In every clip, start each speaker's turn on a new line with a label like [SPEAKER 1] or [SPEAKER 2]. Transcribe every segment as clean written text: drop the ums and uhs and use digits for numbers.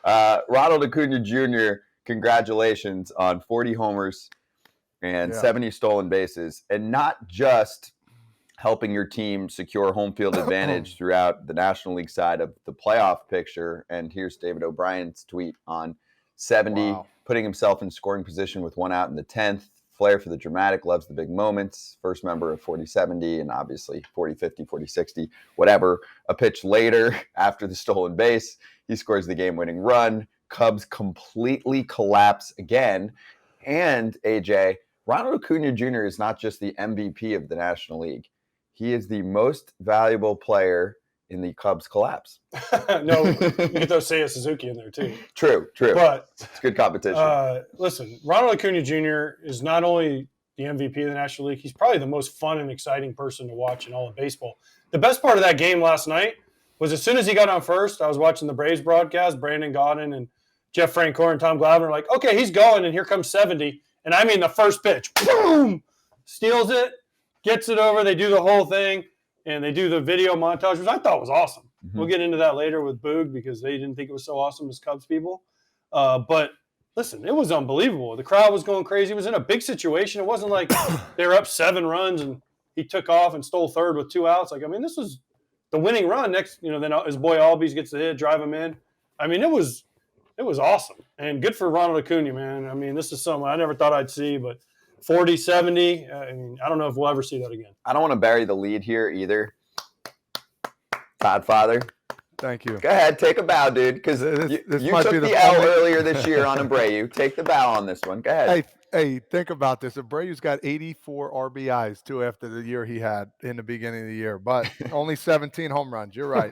[SPEAKER 1] Ronald Acuña Jr., congratulations on 40 homers and 70 stolen bases, and not just helping your team secure home field advantage throughout the National League side of the playoff picture. And here's David O'Brien's tweet on 70, putting himself in scoring position with 1 out in the 10th. Flair for the dramatic, loves the big moments. First member of 40-70 and obviously 40-50, 40-60, whatever. A pitch later, after the stolen base, he scores the game-winning run. Cubs completely collapse again. And, AJ, Ronald Acuña Jr. is not just the MVP of the National League. He is the most valuable player in the Cubs collapse.
[SPEAKER 2] No, you get those Seiya Suzuki in there too.
[SPEAKER 1] True.
[SPEAKER 2] But
[SPEAKER 1] it's good competition.
[SPEAKER 2] Listen, Ronald Acuña Jr. is not only the MVP of the National League, he's probably the most fun and exciting person to watch in all of baseball. The best part of that game last night was as soon as he got on first, I was watching the Braves broadcast, Brandon Gaudin and Jeff Francoeur and Tom Glavine were like, okay, he's going, and here comes 70. And I mean the first pitch, boom, steals it, gets it over. They do the whole thing, and they do the video montage, which I thought was awesome. Mm-hmm. We'll get into that later with Boog because they didn't think it was so awesome as Cubs people. But listen, it was unbelievable. The crowd was going crazy. It was in a big situation. It wasn't like they were up 7 runs and he took off and stole third with 2 outs. Like, I mean, this was the winning run. Next, then his boy Albies gets the hit, drive him in. I mean, it was awesome. And good for Ronald Acuña, man. I mean, this is something I never thought I'd see, but 40, 70, I mean, I don't know if we'll ever see that again.
[SPEAKER 1] I don't want to bury the lead here either. Todd Father.
[SPEAKER 3] Thank you.
[SPEAKER 1] Go ahead, take a bow, dude, because you took the L earlier this year on Abreu. Take the bow on this one. Go ahead.
[SPEAKER 3] Hey, think about this. Abreu's got 84 RBIs, too, after the year he had in the beginning of the year, but only 17 home runs. You're right.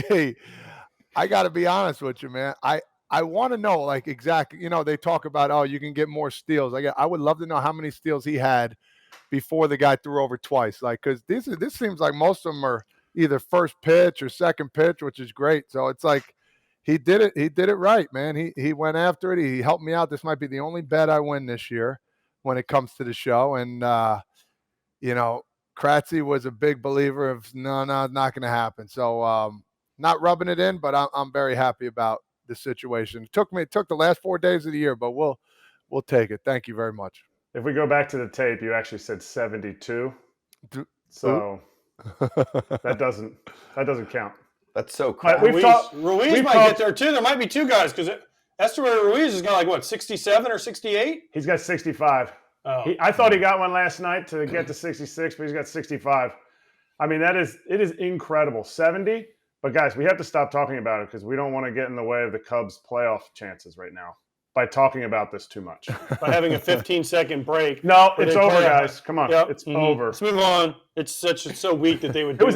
[SPEAKER 3] Hey, I got to be honest with you, man. I want to know, like, exactly, they talk about, you can get more steals. I would love to know how many steals he had before the guy threw over twice. Like, because this seems like most of them are either first pitch or second pitch, which is great. So it's like he did it right, man. He went after it. He helped me out. This might be the only bet I win this year when it comes to the show. And, Kratzy was a big believer of, no, it's not going to happen. So not rubbing it in, but I'm very happy about the situation. It took the last 4 days of the year, but we'll take it. Thank you very much.
[SPEAKER 4] If we go back to the tape, you actually said 72. So that doesn't count.
[SPEAKER 1] That's so crazy.
[SPEAKER 2] Ruiz might get there too. There might be 2 guys because Esteban Ruiz has got 67 or 68?
[SPEAKER 4] He's got 65. Oh. I thought he got one last night to get to 66, but he's got 65. I mean, it is incredible. 70. But guys, we have to stop talking about it because we don't want to get in the way of the Cubs' playoff chances right now by talking about this too much.
[SPEAKER 2] By having a 15-second break.
[SPEAKER 4] No, it's over, guys. Come on, it's over.
[SPEAKER 2] Let's move on. It's so weak that they would. It was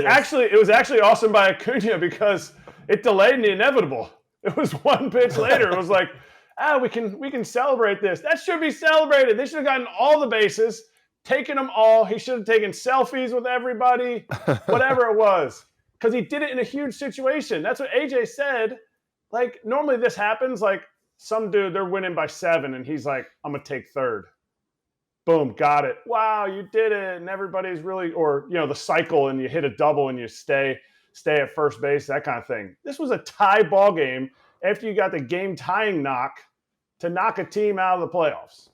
[SPEAKER 4] actually awesome by Acuña because it delayed the inevitable. It was 1 pitch later. It was like, we can celebrate this. That should be celebrated. They should have gotten all the bases, taken them all. He should have taken selfies with everybody, whatever it was. Because he did it in a huge situation. That's what AJ said. Like, normally this happens, like, some dude, they're winning by 7, and he's like, I'm going to take third. Boom, got it. Wow, you did it. And everybody's really, or, the cycle, and you hit a double, and you stay at first base, that kind of thing. This was a tie ball game after you got the game-tying knock to knock a team out of the playoffs.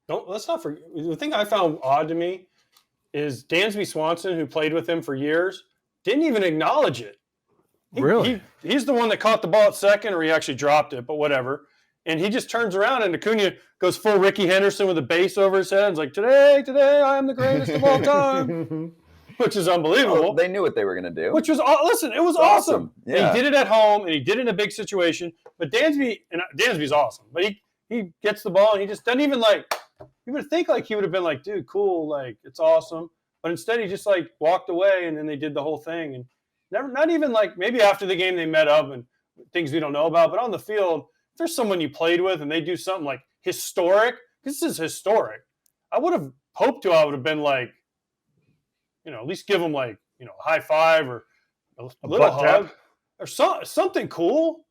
[SPEAKER 2] Let's not forget. The thing I found odd to me is Dansby Swanson, who played with him for years, didn't even acknowledge it.
[SPEAKER 3] Really?
[SPEAKER 2] He's the one that caught the ball at second, or he actually dropped it, but whatever. And he just turns around, and Acuña goes full Ricky Henderson with a base over his head. And is like, today, I am the greatest of all time, which is unbelievable.
[SPEAKER 1] Well, they knew what they were going to do.
[SPEAKER 2] Which was, listen, it was awesome.
[SPEAKER 1] Yeah.
[SPEAKER 2] And he did it at home, and he did it in a big situation. But Dansby's awesome. But he gets the ball, and he just doesn't even, you would think, he would have been like, dude, cool, it's awesome. But instead, he just walked away, and then they did the whole thing. And not even maybe after the game they met up and things we don't know about, but on the field, if there's someone you played with and they do something historic, this is historic. I would have hoped I would have been at least give them a high five or a little hug or something cool.